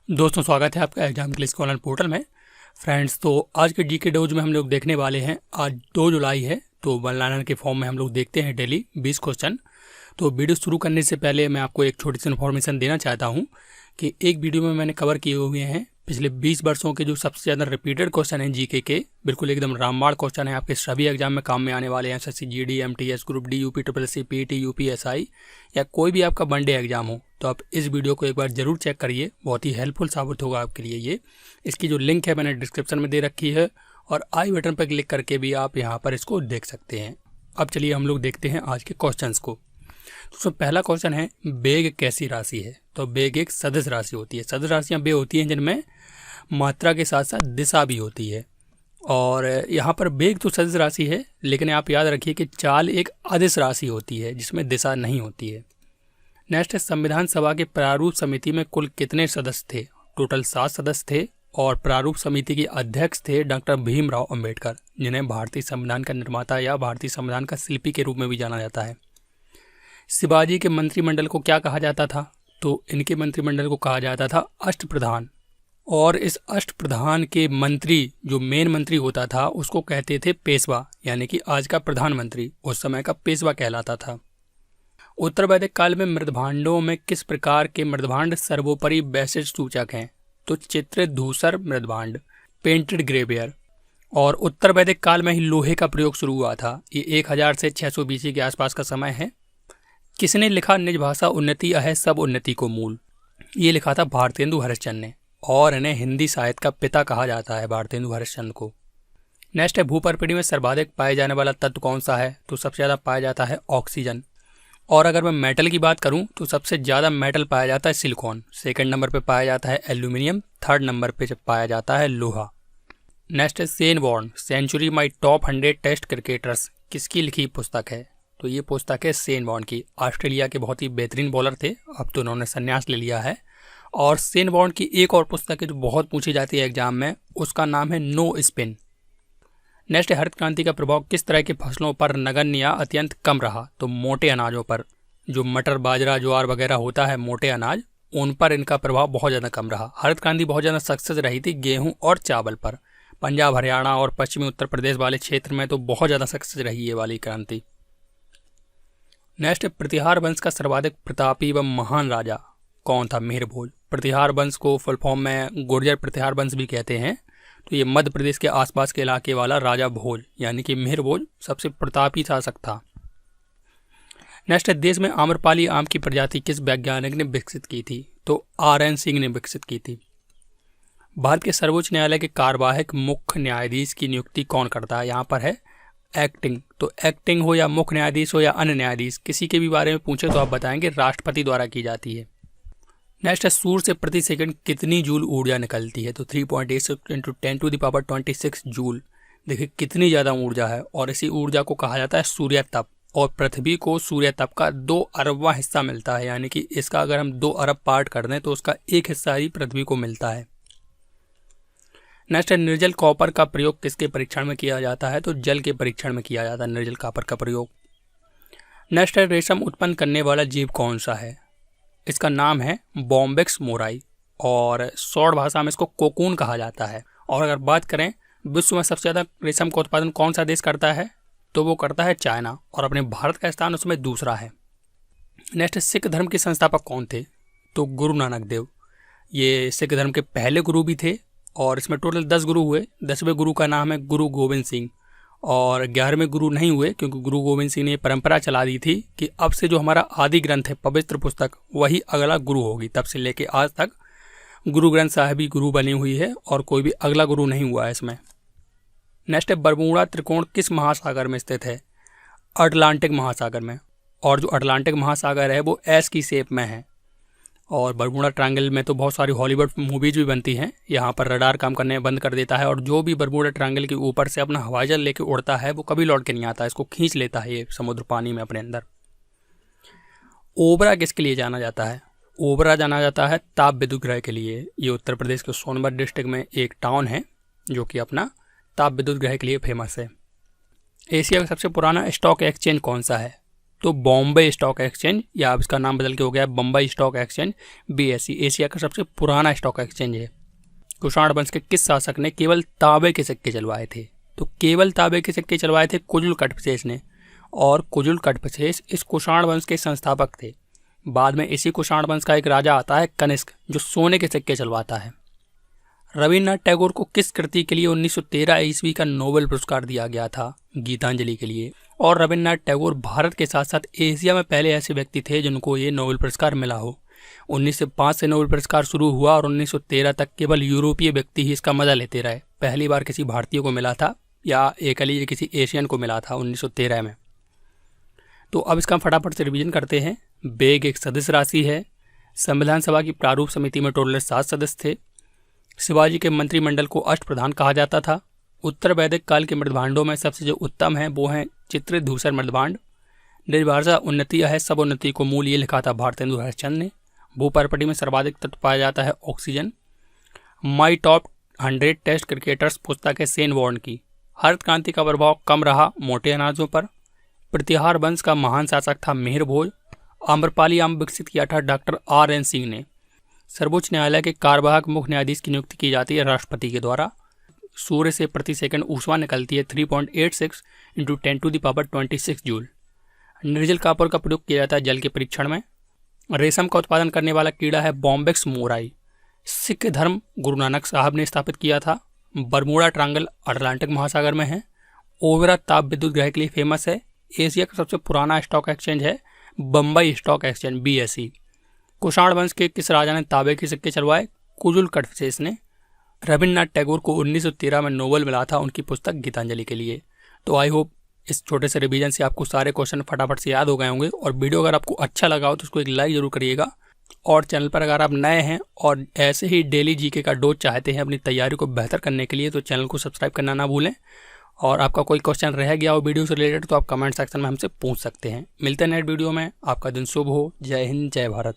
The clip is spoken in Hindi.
दोस्तों, स्वागत है आपका एग्जाम क्लिक ऑनलाइन पोर्टल में। फ्रेंड्स, तो आज के जीके डोज में हम लोग देखने वाले हैं, आज 2 जुलाई है, तो वन लाइनर के फॉर्म में हम लोग देखते हैं डेली 20 क्वेश्चन। तो वीडियो शुरू करने से पहले मैं आपको एक छोटी सी इन्फॉर्मेशन देना चाहता हूं कि एक वीडियो में मैंने कवर किए हुए हैं पिछले 20 वर्षों के जो सबसे ज़्यादा रिपीटेड क्वेश्चन हैं जीके के, बिल्कुल एकदम रामबाण क्वेश्चन है, आपके सभी एग्जाम में काम में आने वाले हैं। SSC GD, MTS, group D, UP triple PT, UPSI या कोई भी आपका वनडे एग्जाम हो, तो आप इस वीडियो को एक बार जरूर चेक करिए, बहुत ही हेल्पफुल साबित होगा आपके लिए ये। इसकी जो लिंक है मैंने डिस्क्रिप्शन में दे रखी है और आई बटन पर क्लिक करके भी आप यहाँ पर इसको देख सकते हैं। अब चलिए हम लोग देखते हैं आज के क्वेश्चंस को। तो पहला क्वेश्चन है, बेग कैसी राशि है? तो बेग एक सदिश राशि होती है। सदिश राशियाँ वे होती हैं जिनमें मात्रा के साथ साथ दिशा भी होती है, और यहाँ पर बेग तो सदिश राशि है, लेकिन आप याद रखिए कि चाल एक अदिश राशि होती है जिसमें दिशा नहीं होती है। नेक्स्ट है, संविधान सभा के प्रारूप समिति में कुल कितने सदस्य थे? टोटल 7 सदस्य थे और प्रारूप समिति के अध्यक्ष थे डॉक्टर भीमराव अंबेडकर, जिन्हें भारतीय संविधान का निर्माता या भारतीय संविधान का शिल्पी के रूप में भी जाना जाता है। शिवाजी के मंत्रिमंडल को क्या कहा जाता था? तो इनके मंत्रिमंडल को कहा जाता था अष्टप्रधान, और इस अष्टप्रधान के मंत्री, जो मेन मंत्री होता था, उसको कहते थे पेशवा, यानी कि आज का प्रधानमंत्री उस समय का पेशवा कहलाता था। उत्तर वैदिक काल में मृदभांडों में किस प्रकार के मृदभांड सर्वोपरि वैशिष्ट सूचक हैं? तो चित्रित धूसर मृदभांड, पेंटेड ग्रेवेयर। और उत्तर वैदिक काल में ही लोहे का प्रयोग शुरू हुआ था। ये 1000 से 600 BC के आसपास का समय है। किसने लिखा निज भाषा उन्नति अहै सब उन्नति को मूल? ये लिखा था भारतेंदु हरिश्चंद्र ने, और इन्हें हिंदी साहित्य का पिता कहा जाता है, भारतेंदु हरिश्चंद्र को। नेक्स्ट है, भूपर्पृथ्वी में सर्वाधिक पाए जाने वाला तत्व कौन सा है? तो सबसे ज़्यादा पाया जाता है ऑक्सीजन। और अगर मैं मेटल की बात करूं तो सबसे ज़्यादा मेटल पाया जाता है सिलिकॉन, सेकंड नंबर पे पाया जाता है एल्यूमिनियम, थर्ड नंबर पे पाया जाता है लोहा। नेक्स्ट है, Shane Warne century my top 100 test cricketers किसकी लिखी पुस्तक है? तो ये पुस्तक है शेन वॉर्न की। ऑस्ट्रेलिया के बहुत ही बेहतरीन बॉलर थे, अब तो उन्होंने संन्यास ले लिया है। और शेन वॉर्न की एक और पुस्तक है जो बहुत पूछी जाती है एग्जाम में, उसका नाम है नो स्पिन। नेक्स्ट है, हरित क्रांति का प्रभाव किस तरह की फसलों पर नगण्य या अत्यंत कम रहा? तो मोटे अनाजों पर, जो मटर, बाजरा, ज्वार वगैरह होता है, मोटे अनाज, उन पर इनका प्रभाव बहुत ज़्यादा कम रहा। हरित क्रांति बहुत ज़्यादा सक्सेस रही थी गेहूं और चावल पर। पंजाब, हरियाणा और पश्चिमी उत्तर प्रदेश वाले क्षेत्र में तो बहुत ज़्यादा सक्सेस रही ये वाली क्रांति। नेक्स्ट है, प्रतिहार वंश का सर्वाधिक प्रतापी व महान राजा कौन था? मिहिर भोज। प्रतिहार वंश को फुल फॉर्म में गुर्जर प्रतिहार वंश भी कहते हैं। तो ये मध्य प्रदेश के आसपास के इलाके वाला राजा भोज, यानी कि मिहिर भोज सबसे प्रतापी शासक था। नेक्स्ट है, देश में आम्रपाली आम की प्रजाति किस वैज्ञानिक ने विकसित की थी? तो RN सिंह ने विकसित की थी। भारत के सर्वोच्च न्यायालय के कार्यवाहक मुख्य न्यायाधीश की नियुक्ति कौन करता है? यहाँ पर है एक्टिंग। तो एक्टिंग हो या मुख्य न्यायाधीश हो या अन्य न्यायाधीश, किसी के भी बारे में पूछे तो आप बताएंगे राष्ट्रपति द्वारा की जाती है। नेक्स्ट है, सूर्य से प्रति सेकंड कितनी जूल ऊर्जा निकलती है? तो 3.86 × 10⁻26 जूल। देखिए कितनी ज़्यादा ऊर्जा है, और इसी ऊर्जा को कहा जाता है सूर्य तप, और पृथ्वी को सूर्य तप का 2 अरबवां हिस्सा मिलता है, यानी कि इसका अगर हम 2 अरब पार्ट कर दें तो उसका 1 हिस्सा ही पृथ्वी को मिलता है। नेक्स्ट है, निर्जल कॉपर का प्रयोग किसके परीक्षण में किया जाता है? तो जल के परीक्षण में किया जाता है निर्जल कॉपर का प्रयोग। नेक्स्ट है, रेशम उत्पन्न करने वाला जीव कौन सा है? इसका नाम है बॉम्बिक्स मोराई, और शॉर्ट भाषा में इसको कोकून कहा जाता है। और अगर बात करें विश्व में सबसे ज़्यादा रेशम का उत्पादन कौन सा देश करता है, तो वो करता है चाइना, और अपने भारत का स्थान उसमें दूसरा है। नेक्स्ट, सिख धर्म के संस्थापक कौन थे? तो गुरु नानक देव। ये सिख धर्म के पहले गुरु भी थे, और इसमें टोटल 10 गुरु हुए। 10वें गुरु का नाम है गुरु गोविंद सिंह, और 11वें गुरु नहीं हुए क्योंकि गुरु गोविंद सिंह ने परंपरा चला दी थी कि अब से जो हमारा आदि ग्रंथ है, पवित्र पुस्तक, वही अगला गुरु होगी। तब से लेके आज तक गुरु ग्रंथ साहिब ही गुरु बनी हुई है, और कोई भी अगला गुरु नहीं हुआ है इसमें। नेक्स्ट है, बरमूडा त्रिकोण किस महासागर में स्थित है? अटलांटिक महासागर में। और जो अटलांटिक महासागर है वो एस की शेप में है, और बरमूडा ट्रायंगल में तो बहुत सारी हॉलीवुड मूवीज भी बनती हैं। यहाँ पर रडार काम करने बंद कर देता है, और जो भी बरमूडा ट्रायंगल के ऊपर से अपना हवाई जहाज लेके उड़ता है वो कभी लौट के नहीं आता है, इसको खींच लेता है ये समुद्र पानी में अपने अंदर। ओबरा किसके लिए जाना जाता है? ओबरा जाना जाता है ताप विद्युत ग्रह के लिए। ये उत्तर प्रदेश के सोनभद्र डिस्ट्रिक्ट में एक टाउन है जो कि अपना ताप विद्युत ग्रह के लिए फेमस है। एशिया का सबसे पुराना स्टॉक एक्सचेंज कौन सा है? तो बॉम्बे स्टॉक एक्सचेंज, या अब इसका नाम बदल के हो गया Bombay stock exchange BSE, Asia का सबसे पुराना स्टॉक एक्सचेंज है। कुषाण वंश के किस शासक ने केवल तांबे के सिक्के चलवाए थे? तो केवल तांबे के सिक्के चलवाए थे कुजुल कटपचेस ने, और कुजुल कटपचेस इस कुषाण वंश के संस्थापक थे। बाद में इसी कुषाण वंश का एक राजा आता है कनिष्क, जो सोने के सिक्के चलवाता है। रविन्द्रनाथ टैगोर को किस कृति के लिए 1913 ईस्वी का नोबेल पुरस्कार दिया गया था? गीतांजलि के लिए। और रविन्द्रनाथ टैगोर भारत के साथ साथ एशिया में पहले ऐसे व्यक्ति थे जिनको ये नोबेल पुरस्कार मिला हो। 1905 से नोबेल पुरस्कार शुरू हुआ और 1913 तक केवल यूरोपीय व्यक्ति ही इसका मजा लेते रहे। पहली बार किसी भारतीय को मिला था, या एकली किसी एशियन को मिला था 1913 में। तो अब इसका फटाफट से रिवीजन करते हैं। बेग एक सदस्य राशि है। संविधान सभा की प्रारूप समिति में टोटल 7 सदस्य थे। शिवाजी के मंत्रिमंडल को अष्टप्रधान कहा जाता था। उत्तर वैदिक काल के मृदभांडों में सबसे जो उत्तम है वो हैं चित्रित धूसर मृदभांड। निर्भाषा उन्नति है, सब उन्नति को मूल ये लिखा था भारतेंदु हरिश्चंद्र ने। भूपर्पटी में सर्वाधिक तत्व पाया जाता है oxygen. My top 100 test cricketers पुस्तक है सेन वॉर्न की। हरित क्रांति का प्रभाव कम रहा मोटे अनाजों पर। प्रतिहार वंश का महान शासक था मिहिर भोज। आम्रपाली आम विकसित किया था डॉक्टर RN सिंह ने। सर्वोच्च न्यायालय के कार्यवाहक मुख्य न्यायाधीश की नियुक्ति की जाती है राष्ट्रपति के द्वारा। सूर्य से प्रति सेकंड ऊष्मा निकलती है 3.86 × 10⁻26 जूल। निर्जल कॉपर का प्रयोग किया जाता है जल के परीक्षण में। रेशम का उत्पादन करने वाला कीड़ा है बॉम्बेक्स मोराई। सिख धर्म गुरु नानक साहब ने स्थापित किया था। बरमूडा ट्रायंगल अटलांटिक महासागर में है। ओबेरा ताप विद्युत ग्रह के लिए फेमस है। एशिया का सबसे पुराना स्टॉक एक्सचेंज है Bombay stock exchange BSE। Kushan वंश के किस राजा ने तांबे के सिक्के चलवाए? कुजुल कटपचेस ने। रविन्द्रनाथ टैगोर को 1913 में नोबेल मिला था उनकी पुस्तक गीतांजलि के लिए। तो आई होप इस छोटे से रिवीजन से आपको सारे क्वेश्चन फटाफट से याद हो गए होंगे। और वीडियो अगर आपको अच्छा लगा हो तो उसको एक लाइक जरूर करिएगा। और चैनल पर अगर आप नए हैं और ऐसे ही डेली GK का डोज चाहते हैं अपनी तैयारी को बेहतर करने के लिए, तो चैनल को सब्सक्राइब करना ना भूलें। और आपका कोई क्वेश्चन रह गया हो वीडियो से रिलेटेड तो आप कमेंट सेक्शन में हमसे पूछ सकते हैं। मिलते हैं नेक्स्ट वीडियो में। आपका दिन शुभ हो। जय हिंद, जय भारत।